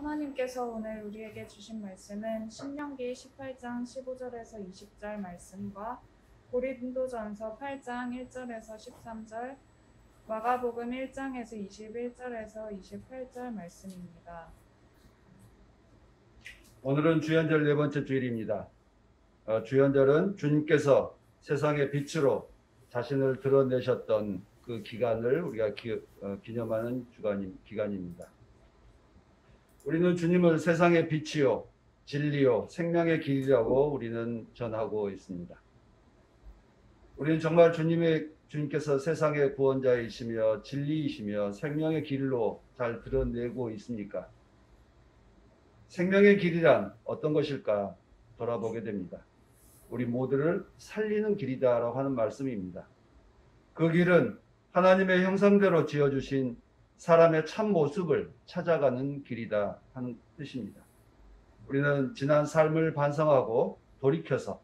하나님께서 오늘 우리에게 주신 말씀은 신명기 18장 15절에서 20절 말씀과 고린도전서 8장 1절에서 13절, 마가복음 1장에서 21절에서 28절 말씀입니다. 오늘은 주연절 네 번째 주일입니다. 주연절은 주님께서 세상의 빛으로 자신을 드러내셨던 그 기간을 우리가 기념하는 기간입니다. 우리는 주님을 세상의 빛이요, 진리요, 생명의 길이라고 우리는 전하고 있습니다. 우리는 정말 주님께서 세상의 구원자이시며 진리이시며 생명의 길로 잘 드러내고 있습니까? 생명의 길이란 어떤 것일까 돌아보게 됩니다. 우리 모두를 살리는 길이다라고 하는 말씀입니다. 그 길은 하나님의 형상대로 지어주신 사람의 참 모습을 찾아가는 길이다 하는 뜻입니다. 우리는 지난 삶을 반성하고 돌이켜서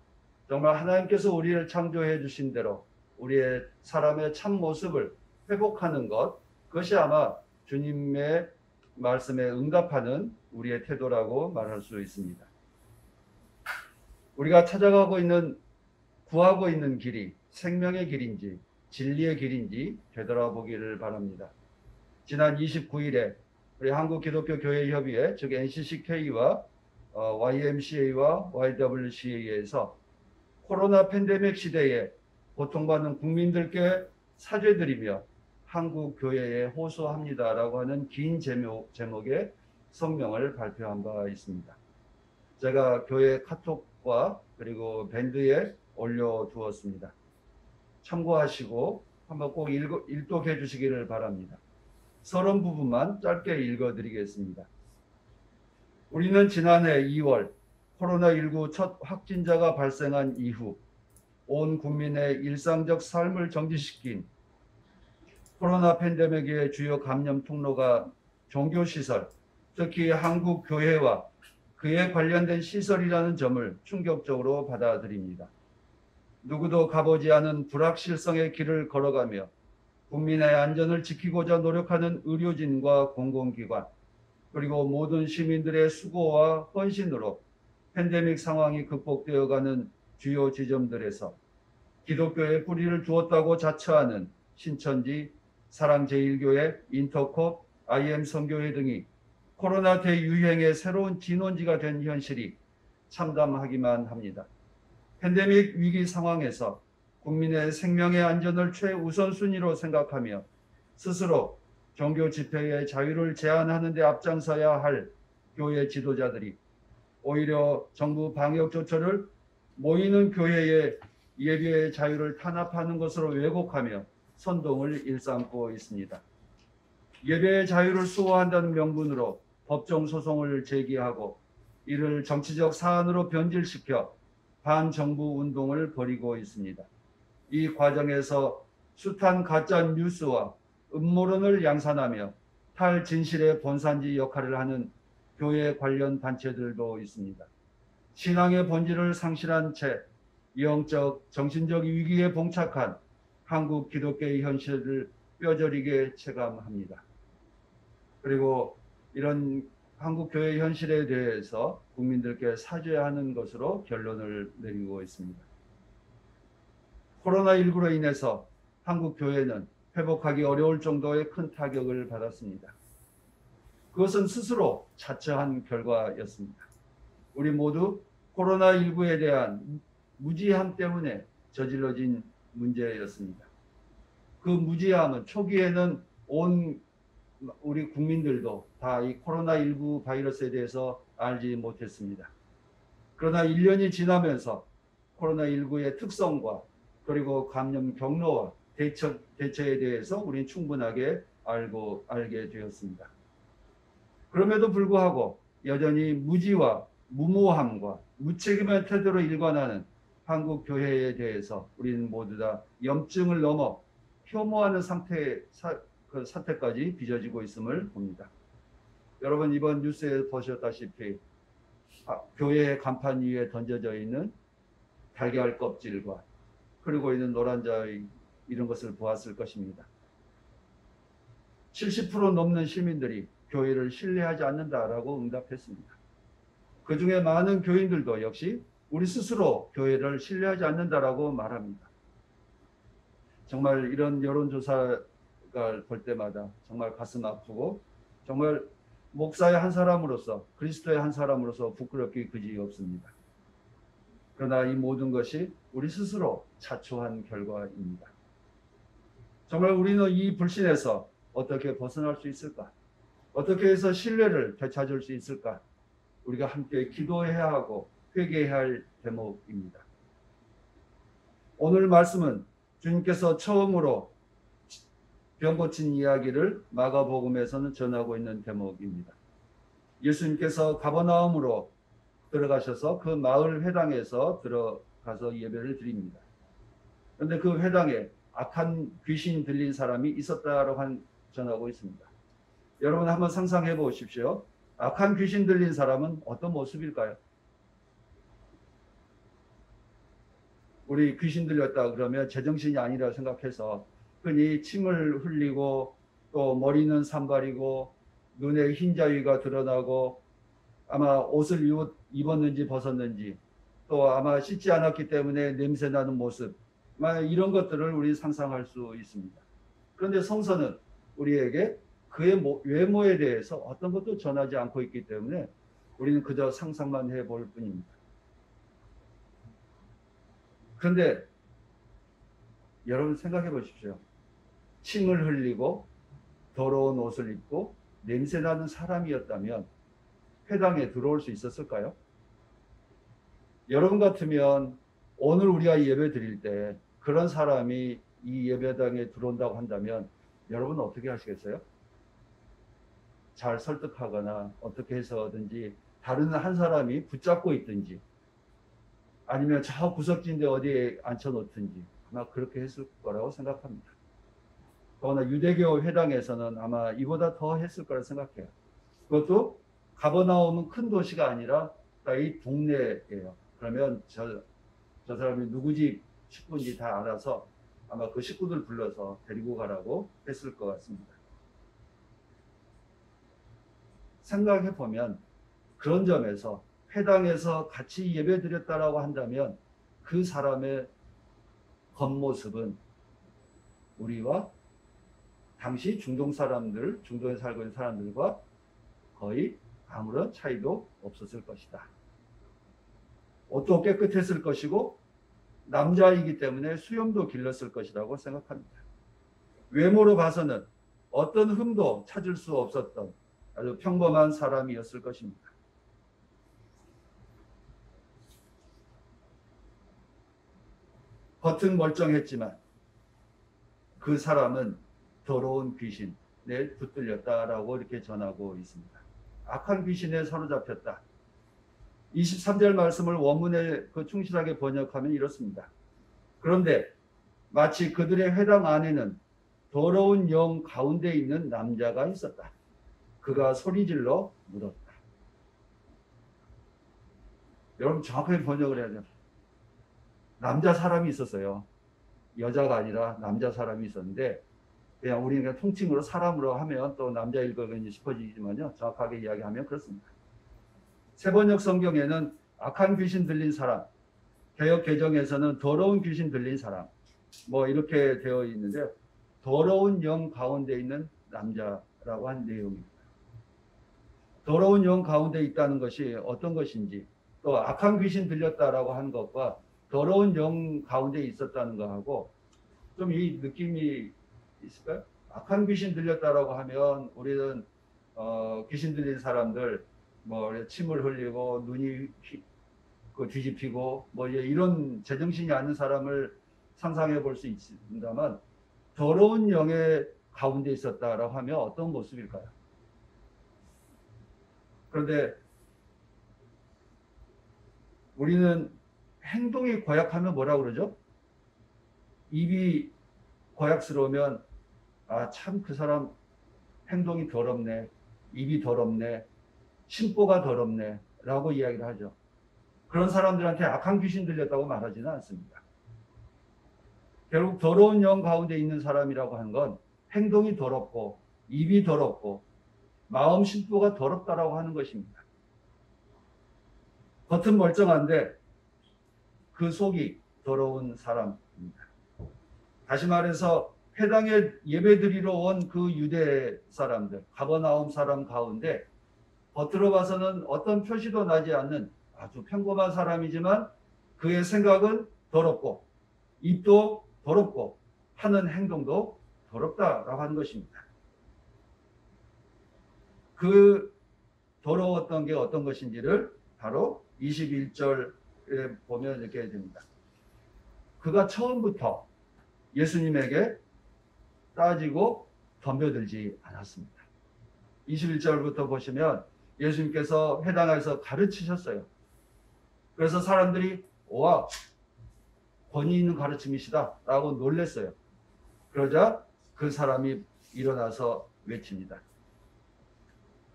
정말 하나님께서 우리를 창조해 주신 대로 우리의 사람의 참 모습을 회복하는 것, 그것이 아마 주님의 말씀에 응답하는 우리의 태도라고 말할 수 있습니다. 우리가 구하고 있는 길이 생명의 길인지 진리의 길인지 되돌아보기를 바랍니다. 지난 29일에 우리 한국기독교교회협의회, 즉 NCCK와 YMCA와 YWCA에서 코로나 팬데믹 시대에 고통받는 국민들께 사죄드리며 한국 교회에 호소합니다라고 하는 긴 제목의 성명을 발표한 바 있습니다. 제가 교회 카톡과 그리고 밴드에 올려두었습니다. 참고하시고 한번 꼭 일독해 주시기를 바랍니다. 서론 부분만 짧게 읽어드리겠습니다. 우리는 지난해 2월 코로나19 첫 확진자가 발생한 이후 온 국민의 일상적 삶을 정지시킨 코로나 팬데믹의 주요 감염 통로가 종교시설, 특히 한국교회와 그에 관련된 시설이라는 점을 충격적으로 받아들입니다. 누구도 가보지 않은 불확실성의 길을 걸어가며 국민의 안전을 지키고자 노력하는 의료진과 공공기관, 그리고 모든 시민들의 수고와 헌신으로 팬데믹 상황이 극복되어가는 주요 지점들에서 기독교의 뿌리를 두었다고 자처하는 신천지, 사랑제일교회, 인터콥, IM 선교회 등이 코로나 대유행의 새로운 진원지가 된 현실이 참담하기만 합니다. 팬데믹 위기 상황에서 국민의 생명의 안전을 최우선순위로 생각하며 스스로 종교 집회의 자유를 제한하는 데 앞장서야 할 교회 지도자들이 오히려 정부 방역 조처를 모이는 교회의 예배의 자유를 탄압하는 것으로 왜곡하며 선동을 일삼고 있습니다. 예배의 자유를 수호한다는 명분으로 법정 소송을 제기하고 이를 정치적 사안으로 변질시켜 반정부 운동을 벌이고 있습니다. 이 과정에서 숱한 가짜 뉴스와 음모론을 양산하며 탈진실의 본산지 역할을 하는 교회 관련 단체들도 있습니다. 신앙의 본질을 상실한 채 영적, 정신적 위기에 봉착한 한국 기독교의 현실을 뼈저리게 체감합니다. 그리고 이런 한국 교회 현실에 대해서 국민들께 사죄하는 것으로 결론을 내리고 있습니다. 코로나19로 인해서 한국 교회는 회복하기 어려울 정도의 큰 타격을 받았습니다. 그것은 스스로 자처한 결과였습니다. 우리 모두 코로나19에 대한 무지함 때문에 저질러진 문제였습니다. 그 무지함은 초기에는 온 우리 국민들도 다 이 코로나19 바이러스에 대해서 알지 못했습니다. 그러나 1년이 지나면서 코로나19의 특성과 그리고 감염 경로와 대처에 대해서 우리는 충분하게 알게 되었습니다. 그럼에도 불구하고 여전히 무지와 무모함과 무책임한 태도로 일관하는 한국 교회에 대해서 우리는 모두 다 염증을 넘어 혐오하는 사태까지 빚어지고 있음을 봅니다. 여러분 이번 뉴스에 보셨다시피 교회의 간판 위에 던져져 있는 달걀 껍질과 흐르고 있는 노란자의 이런 것을 보았을 것입니다. 70% 넘는 시민들이 교회를 신뢰하지 않는다라고 응답했습니다. 그 중에 많은 교인들도 역시 우리 스스로 교회를 신뢰하지 않는다라고 말합니다. 정말 이런 여론조사를 볼 때마다 정말 가슴 아프고 정말 목사의 한 사람으로서 그리스도의 한 사람으로서 부끄럽기 그지 없습니다. 그러나 이 모든 것이 우리 스스로 자초한 결과입니다. 정말 우리는 이 불신에서 어떻게 벗어날 수 있을까? 어떻게 해서 신뢰를 되찾을 수 있을까? 우리가 함께 기도해야 하고 회개해야 할 대목입니다. 오늘 말씀은 주님께서 처음으로 병 고친 이야기를 마가복음에서는 전하고 있는 대목입니다. 예수님께서 가버나움으로 들어가셔서 그 마을 회당에서 들어가서 예배를 드립니다. 그런데 그 회당에 악한 귀신 들린 사람이 있었다라고 전하고 있습니다. 여러분 한번 상상해 보십시오. 악한 귀신 들린 사람은 어떤 모습일까요? 우리 귀신 들렸다 그러면 제정신이 아니라 생각해서 흔히 침을 흘리고 또 머리는 산발이고 눈에 흰자위가 드러나고 아마 옷을 입었는지 벗었는지 또 아마 씻지 않았기 때문에 냄새나는 모습 이런 것들을 우리 상상할 수 있습니다. 그런데 성서는 우리에게 그의 외모에 대해서 어떤 것도 전하지 않고 있기 때문에 우리는 그저 상상만 해볼 뿐입니다. 그런데 여러분 생각해 보십시오. 침을 흘리고 더러운 옷을 입고 냄새나는 사람이었다면 회당에 들어올 수 있었을까요? 여러분 같으면 오늘 우리가 예배 드릴 때 그런 사람이 이 예배당에 들어온다고 한다면 여러분 어떻게 하시겠어요? 잘 설득하거나 어떻게 해서든지 다른 한 사람이 붙잡고 있든지 아니면 저 구석진데 어디에 앉혀놓든지 아마 그렇게 했을 거라고 생각합니다. 더구나 유대교 회당에서는 아마 이보다 더 했을 거라 생각해요. 그것도 가버나움은 큰 도시가 아니라 이 동네예요. 그러면 저 사람이 누구 집 식구인지 다 알아서 아마 그 식구들 불러서 데리고 가라고 했을 것 같습니다. 생각해 보면 그런 점에서 회당에서 같이 예배 드렸다라고 한다면 그 사람의 겉모습은 우리와 당시 중동에 살고 있는 사람들과 거의 아무런 차이도 없었을 것이다. 옷도 깨끗했을 것이고 남자이기 때문에 수염도 길렀을 것이라고 생각합니다. 외모로 봐서는 어떤 흠도 찾을 수 없었던 아주 평범한 사람이었을 것입니다. 겉은 멀쩡했지만 그 사람은 더러운 귀신에 붙들렸다라고 이렇게 전하고 있습니다. 악한 귀신에 사로잡혔다. 23절 말씀을 원문에 충실하게 번역하면 이렇습니다. 그런데 마치 그들의 회당 안에는 더러운 영 가운데 있는 남자가 있었다. 그가 소리질러 물었다. 여러분 정확하게 번역을 해야 돼요. 남자 사람이 있었어요. 여자가 아니라 남자 사람이 있었는데 그냥 우리는 그냥 통칭으로 사람으로 하면 또 남자일 거 싶어지지만요. 정확하게 이야기하면 그렇습니다. 세번역 성경에는 악한 귀신 들린 사람, 개역 개정에서는 더러운 귀신 들린 사람 이렇게 되어 있는데 더러운 영 가운데 있는 남자라고 한 내용입니다. 더러운 영 가운데 있다는 것이 어떤 것인지 또 악한 귀신 들렸다라고 하는 것과 더러운 영 가운데 있었다는 것하고 좀 이 느낌이 있을까요? 악한 귀신 들렸다라고 하면 우리는 귀신 들린 사람들 침을 흘리고 눈이 뒤집히고 이런 제정신이 아닌 사람을 상상해 볼 수 있습니다만 더러운 영의 가운데 있었다라고 하면 어떤 모습일까요? 그런데 우리는 행동이 고약하면 뭐라고 그러죠? 입이 고약스러우면 참 그 사람 행동이 더럽네, 입이 더럽네, 심보가 더럽네 라고 이야기를 하죠. 그런 사람들한테 악한 귀신 들렸다고 말하지는 않습니다. 결국 더러운 영 가운데 있는 사람이라고 하는 건 행동이 더럽고 입이 더럽고 마음 심보가 더럽다라고 하는 것입니다. 겉은 멀쩡한데 그 속이 더러운 사람입니다. 다시 말해서 회당에 예배드리러 온 그 유대 사람들, 가버나움 사람 가운데 겉으로 봐서는 어떤 표시도 나지 않는 아주 평범한 사람이지만 그의 생각은 더럽고 입도 더럽고 하는 행동도 더럽다라고 하는 것입니다. 그 더러웠던 게 어떤 것인지를 바로 21절에 보면 이렇게 됩니다. 그가 처음부터 예수님에게 따지고 덤벼들지 않았습니다. 21절부터 보시면 예수님께서 회당에서 가르치셨어요. 그래서 사람들이 와, 권위 있는 가르침이시다 라고 놀랬어요. 그러자 그 사람이 일어나서 외칩니다.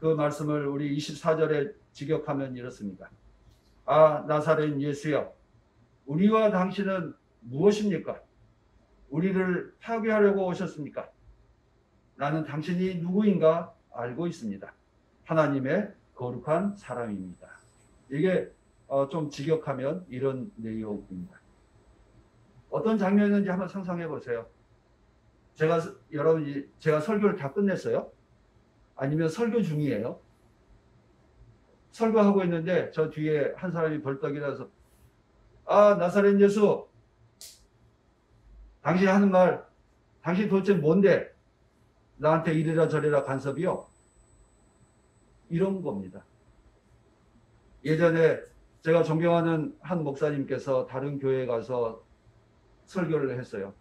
그 말씀을 우리 24절에 직역하면 이렇습니다. 아, 나사렛 예수여, 우리와 당신은 무엇입니까? 우리를 파괴하려고 오셨습니까? 나는 당신이 누구인가 알고 있습니다. 하나님의 거룩한 사람입니다. 이게 좀 직역하면 이런 내용입니다. 어떤 장면인지 한번 상상해 보세요. 제가 설교를 다 끝냈어요? 아니면 설교 중이에요? 설교하고 있는데 저 뒤에 한 사람이 벌떡 일어나서 아, 나사렛 예수, 당신이 하는 말, 당신 도대체 뭔데? 나한테 이래라 저래라 간섭이요? 이런 겁니다. 예전에 제가 존경하는 한 목사님께서 다른 교회에 가서 설교를 했어요.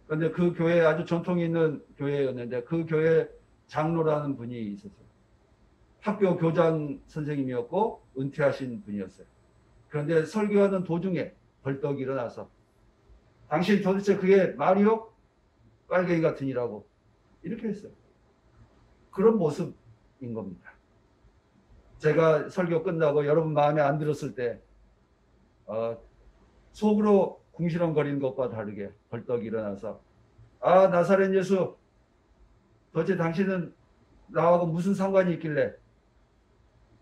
그런데 그 교회에 아주 전통이 있는 교회였는데 그 교회 장로라는 분이 있었어요. 학교 교장 선생님이었고 은퇴하신 분이었어요. 그런데 설교하는 도중에 벌떡 일어나서 당신 도대체 그게 말이요? 빨갱이 같으니라고 이렇게 했어요. 그런 모습인 겁니다. 제가 설교 끝나고 여러분 마음에 안 들었을 때 속으로 궁시렁거리는 것과 다르게 벌떡 일어나서 아, 나사렛 예수, 도대체 당신은 나하고 무슨 상관이 있길래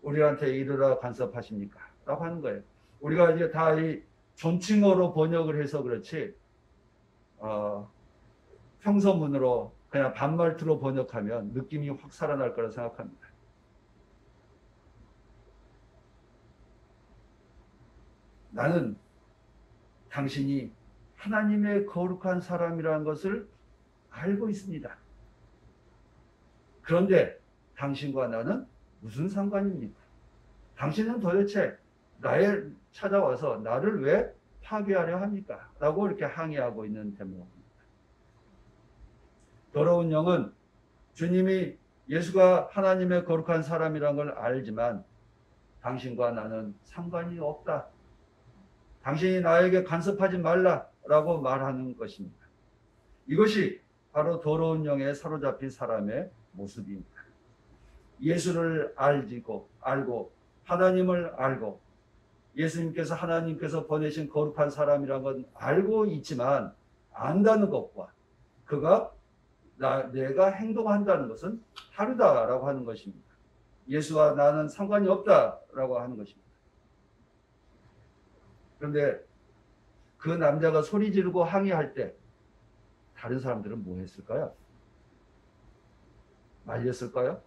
우리한테 이르라 간섭하십니까? 라고 하는 거예요. 우리가 이제 다 이 존칭어로 번역을 해서 그렇지 평서문으로 그냥 반말투로 번역하면 느낌이 확 살아날 거라 생각합니다. 나는 당신이 하나님의 거룩한 사람이라는 것을 알고 있습니다. 그런데 당신과 나는 무슨 상관입니까? 당신은 도대체 나를 찾아와서 나를 왜 파괴하려 합니까? 라고 이렇게 항의하고 있는 대목입니다. 더러운 영은 주님이 예수가 하나님의 거룩한 사람이라는 걸 알지만 당신과 나는 상관이 없다. 당신이 나에게 간섭하지 말라라고 말하는 것입니다. 이것이 바로 더러운 영에 사로잡힌 사람의 모습입니다. 예수를 알고 하나님을 알고 하나님께서 보내신 거룩한 사람이라는 건 알고 있지만 안다는 것과 그가 내가 행동한다는 것은 다르다라고 하는 것입니다. 예수와 나는 상관이 없다라고 하는 것입니다. 그런데 그 남자가 소리 지르고 항의할 때 다른 사람들은 뭐 했을까요? 말렸을까요?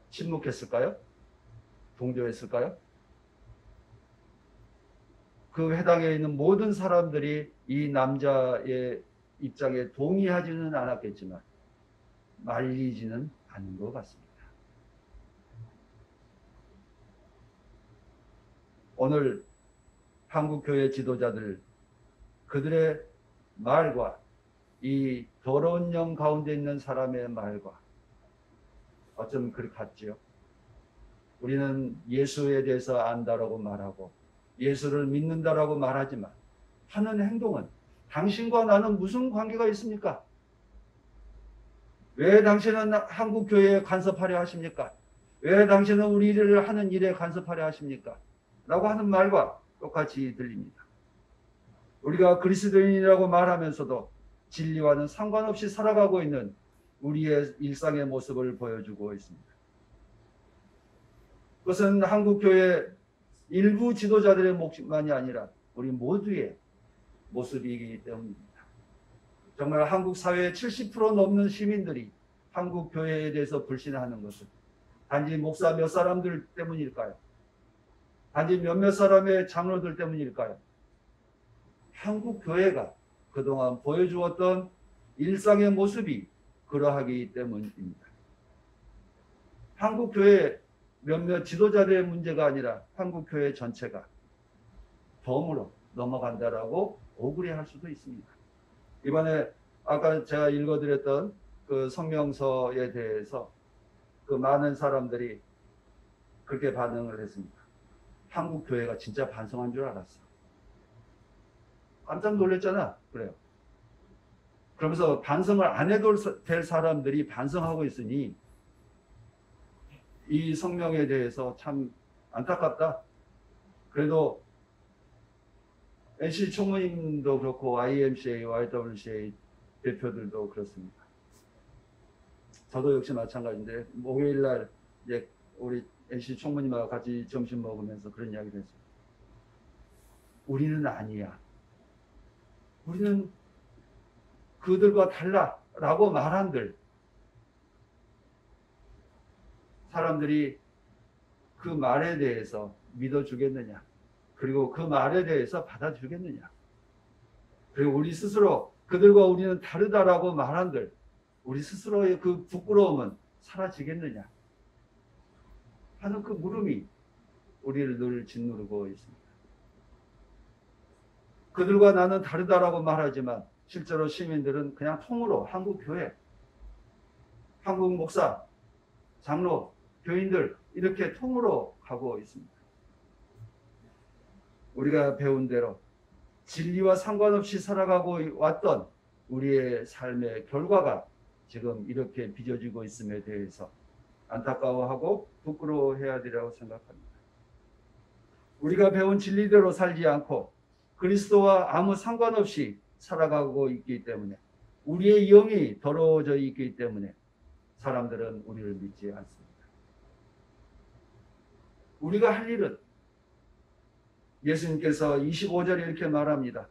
침묵했을까요? 동조했을까요? 그 회당에 있는 모든 사람들이 이 남자의 입장에 동의하지는 않았겠지만 말리지는 않은 것 같습니다. 오늘 한국교회 지도자들 그들의 말과 이 더러운 영 가운데 있는 사람의 말과 어쩜 그리 같지요? 우리는 예수에 대해서 안다라고 말하고 예수를 믿는다라고 말하지만 하는 행동은 당신과 나는 무슨 관계가 있습니까? 왜 당신은 한국교회에 간섭하려 하십니까? 왜 당신은 우리를 하는 일에 간섭하려 하십니까? 라고 하는 말과 똑같이 들립니다. 우리가 그리스도인이라고 말하면서도 진리와는 상관없이 살아가고 있는 우리의 일상의 모습을 보여주고 있습니다. 그것은 한국교회 일부 지도자들의 모습만이 아니라 우리 모두의 모습이기 때문입니다. 정말 한국 사회의 70% 넘는 시민들이 한국 교회에 대해서 불신하는 것은 단지 목사 몇 사람들 때문일까요? 단지 몇몇 사람의 장로들 때문일까요? 한국 교회가 그동안 보여주었던 일상의 모습이 그러하기 때문입니다. 한국 교회 몇몇 지도자들의 문제가 아니라 한국 교회 전체가 덤으로 넘어간다라고 억울해할 수도 있습니다. 이번에 아까 제가 읽어드렸던 그 성명서에 대해서 그 많은 사람들이 그렇게 반응을 했습니다. 한국 교회가 진짜 반성한 줄 알았어. 깜짝 놀랐잖아. 그래요. 그러면서 반성을 안 해도 될 사람들이 반성하고 있으니 이 성명에 대해서 참 안타깝다. 그래도 NC 총무님도 그렇고 IMCA, YWCA 대표들도 그렇습니다. 저도 역시 마찬가지인데 목요일날 이제 우리 NC 총무님하고 같이 점심 먹으면서 그런 이야기를 했어요. 우리는 아니야. 우리는 그들과 달라라고 말한들 사람들이 그 말에 대해서 믿어주겠느냐, 그리고 그 말에 대해서 받아주겠느냐, 그리고 우리 스스로 그들과 우리는 다르다라고 말한들 우리 스스로의 그 부끄러움은 사라지겠느냐 하는 그 물음이 우리를 늘 짓누르고 있습니다. 그들과 나는 다르다라고 말하지만 실제로 시민들은 그냥 통으로 한국 교회, 한국 목사, 장로, 교인들 이렇게 통으로 가고 있습니다. 우리가 배운 대로 진리와 상관없이 살아가고 왔던 우리의 삶의 결과가 지금 이렇게 빚어지고 있음에 대해서 안타까워하고 부끄러워해야 되라고 생각합니다. 우리가 배운 진리대로 살지 않고 그리스도와 아무 상관없이 살아가고 있기 때문에 우리의 영이 더러워져 있기 때문에 사람들은 우리를 믿지 않습니다. 우리가 할 일은 예수님께서 25절에 이렇게 말합니다.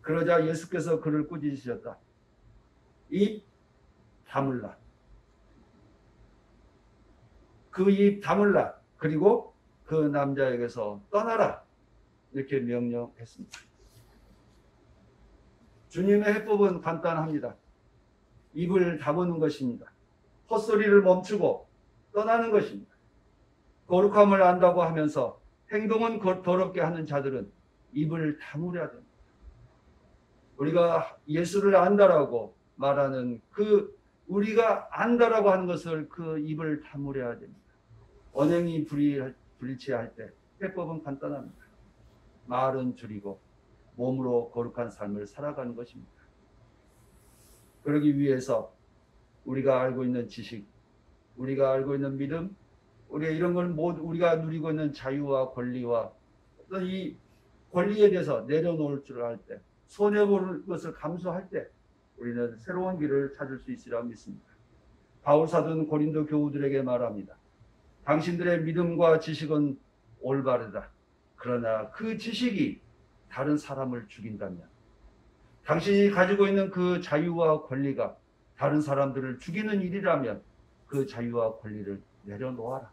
그러자 예수께서 그를 꾸짖으셨다. 입 다물라. 그 입 다물라. 그리고 그 남자에게서 떠나라. 이렇게 명령했습니다. 주님의 해법은 간단합니다. 입을 다무는 것입니다. 헛소리를 멈추고 떠나는 것입니다. 거룩함을 안다고 하면서 행동은 더럽게 하는 자들은 입을 다물어야 됩니다. 우리가 예수를 안다라고 말하는 그 우리가 안다라고 하는 것을 그 입을 다물어야 됩니다. 언행이 불일치할 때 해법은 간단합니다. 말은 줄이고 몸으로 거룩한 삶을 살아가는 것입니다. 그러기 위해서 우리가 알고 있는 지식, 우리가 알고 있는 믿음, 우리가 이런 걸 모두 우리가 누리고 있는 자유와 권리와 어떤 이 권리에 대해서 내려놓을 줄 알 때, 손해볼 것을 감수할 때 우리는 새로운 길을 찾을 수 있으리라 믿습니다. 바울 사도는 고린도 교우들에게 말합니다. 당신들의 믿음과 지식은 올바르다. 그러나 그 지식이 다른 사람을 죽인다면, 당신이 가지고 있는 그 자유와 권리가 다른 사람들을 죽이는 일이라면 그 자유와 권리를 내려놓아라.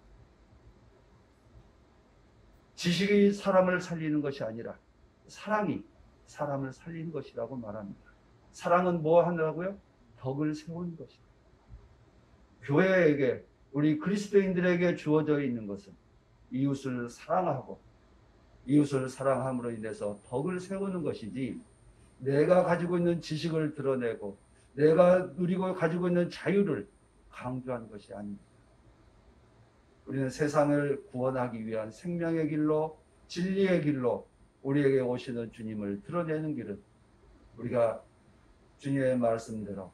지식이 사람을 살리는 것이 아니라 사랑이 사람을 살리는 것이라고 말합니다. 사랑은 뭐 하느라고요? 덕을 세우는 것이다. 교회에게, 우리 그리스도인들에게 주어져 있는 것은 이웃을 사랑하고 이웃을 사랑함으로 인해서 덕을 세우는 것이지, 내가 가지고 있는 지식을 드러내고 내가 누리고 가지고 있는 자유를 강조하는 것이 아닙니다. 우리는 세상을 구원하기 위한 생명의 길로, 진리의 길로 우리에게 오시는 주님을 드러내는 길은 우리가 주님의 말씀대로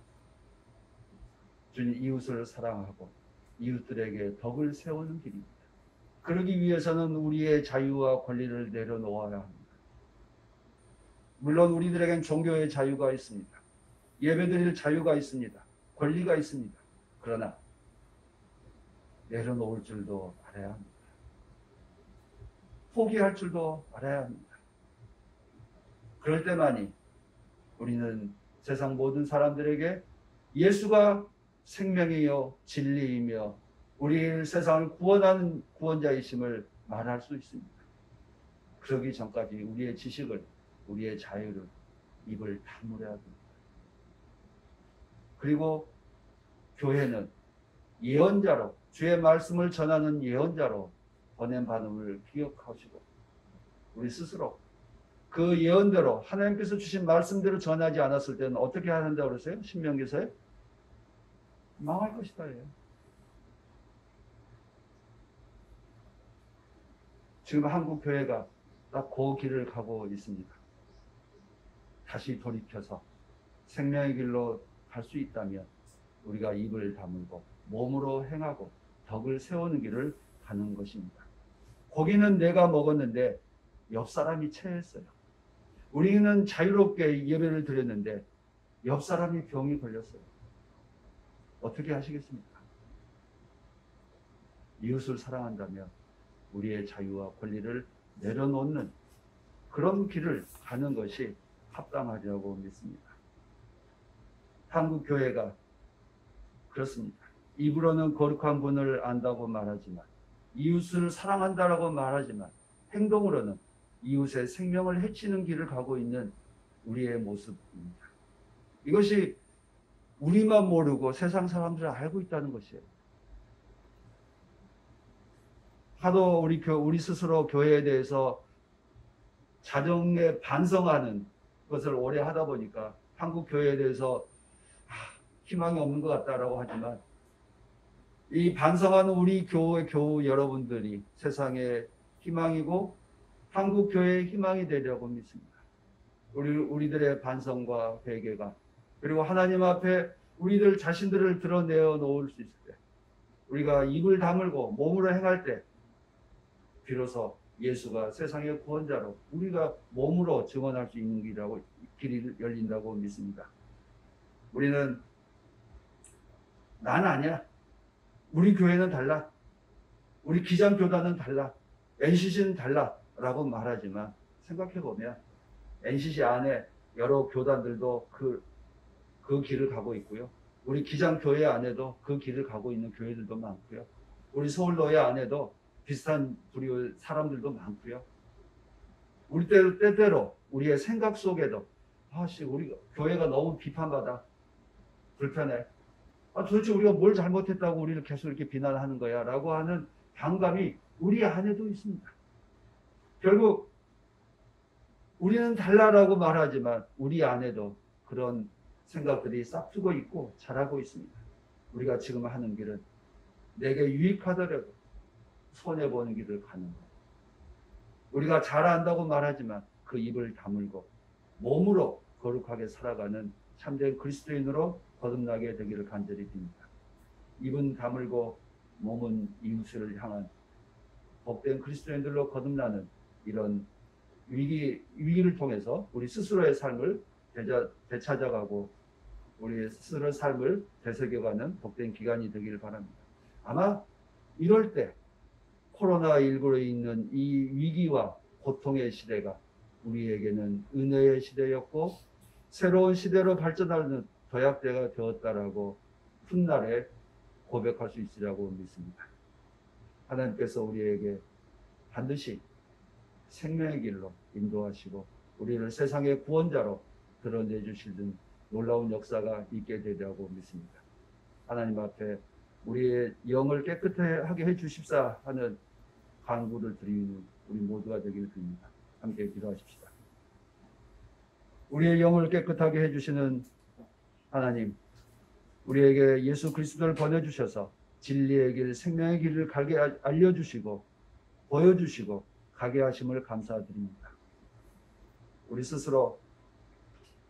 주님 이웃을 사랑하고 이웃들에게 덕을 세우는 길입니다. 그러기 위해서는 우리의 자유와 권리를 내려놓아야 합니다. 물론 우리들에겐 종교의 자유가 있습니다. 예배드릴 자유가 있습니다. 권리가 있습니다. 그러나 내려놓을 줄도 알아야 합니다. 포기할 줄도 알아야 합니다. 그럴 때만이 우리는 세상 모든 사람들에게 예수가 생명이요 진리이며 우리 세상을 구원하는 구원자이심을 말할 수 있습니다. 그러기 전까지 우리의 지식을, 우리의 자유를, 입을 다물어야 됩니다. 그리고 교회는 예언자로, 주의 말씀을 전하는 예언자로 보낸 받음을 기억하시고 우리 스스로 그 예언대로 하나님께서 주신 말씀대로 전하지 않았을 때는 어떻게 하는다고 그러세요? 신명기서에 망할 것이다. 지금 한국 교회가 딱 그 길을 가고 있습니다. 다시 돌이켜서 생명의 길로 갈 수 있다면 우리가 입을 다물고 몸으로 행하고 덕을 세우는 길을 가는 것입니다. 고기는 내가 먹었는데 옆 사람이 체했어요. 우리는 자유롭게 예배를 드렸는데 옆 사람이 병이 걸렸어요. 어떻게 하시겠습니까? 이웃을 사랑한다면 우리의 자유와 권리를 내려놓는 그런 길을 가는 것이 합당하리라고 믿습니다. 한국 교회가 그렇습니다. 입으로는 거룩한 분을 안다고 말하지만 이웃을 사랑한다라고 말하지만 행동으로는 이웃의 생명을 해치는 길을 가고 있는 우리의 모습입니다. 이것이 우리만 모르고 세상 사람들은 알고 있다는 것이에요. 하도 우리 스스로 교회에 대해서 자정에 반성하는 것을 오래 하다 보니까 한국 교회에 대해서 희망이 없는 것 같다라고 하지만 이 반성하는 우리 교회 여러분들이 세상의 희망이고 한국 교회의 희망이 되려고 믿습니다. 우리들의 반성과 회개가 그리고 하나님 앞에 우리들 자신들을 드러내어 놓을 수 있을 때 우리가 입을 다물고 몸으로 행할 때 비로소 예수가 세상의 구원자로 우리가 몸으로 증언할 수 있는 길이 열린다고 믿습니다. 우리는 난 아니야. 우리 교회는 달라. 우리 기장교단은 달라. NCC는 달라. 라고 말하지만 생각해보면 NCC 안에 여러 교단들도 그 길을 가고 있고요. 우리 기장교회 안에도 그 길을 가고 있는 교회들도 많고요. 우리 서울노예 안에도 비슷한 부류의 사람들도 많고요. 우리 때때로 우리의 생각 속에도 우리 교회가 너무 비판받아. 불편해. 도대체 우리가 뭘 잘못했다고 우리를 계속 이렇게 비난하는 거야 라고 하는 반감이 우리 안에도 있습니다. 결국 우리는 달라라고 말하지만 우리 안에도 그런 생각들이 싹트고 있고 자라고 있습니다. 우리가 지금 하는 길은 내게 유익하더라도 손해보는 길을 가는 것. 우리가 잘한다고 말하지만 그 입을 다물고 몸으로 거룩하게 살아가는 참된 그리스도인으로 거듭나게 되기를 간절히 빕니다. 입은 다물고 몸은 이웃을 향한 복된 그리스도인들로 거듭나는 이런 위기를 통해서 우리 스스로의 삶을 되찾아가고 우리 스스로의 삶을 되새겨가는 복된 기간이 되기를 바랍니다. 아마 이럴 때 코로나19로 있는 이 위기와 고통의 시대가 우리에게는 은혜의 시대였고 새로운 시대로 발전하는 도약대가 되었다라고 훗날에 고백할 수 있으리라고 믿습니다. 하나님께서 우리에게 반드시 생명의 길로 인도하시고 우리를 세상의 구원자로 드러내 주시는 놀라운 역사가 있게 되리라고 믿습니다. 하나님 앞에 우리의 영을 깨끗하게 해주십사 하는 간구를 드리는 우리 모두가 되기를 빕니다. 함께 기도하십시다. 우리의 영을 깨끗하게 해주시는 하나님, 우리에게 예수 그리스도를 보내주셔서 진리의 길, 생명의 길을 가게 알려주시고 보여주시고 가게 하심을 감사드립니다. 우리 스스로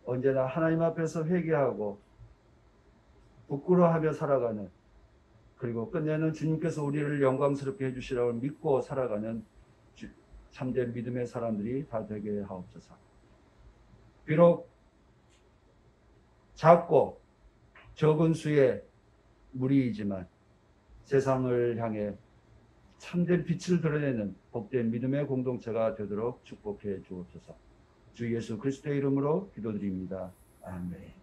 언제나 하나님 앞에서 회개하고 부끄러워하며 살아가는 그리고 끝내는 주님께서 우리를 영광스럽게 해주시라고 믿고 살아가는 참된 믿음의 사람들이 다 되게 하옵소서. 비록 작고 적은 수의 무리이지만 세상을 향해 참된 빛을 드러내는 복된 믿음의 공동체가 되도록 축복해 주옵소서. 주 예수 그리스도의 이름으로 기도드립니다. 아멘.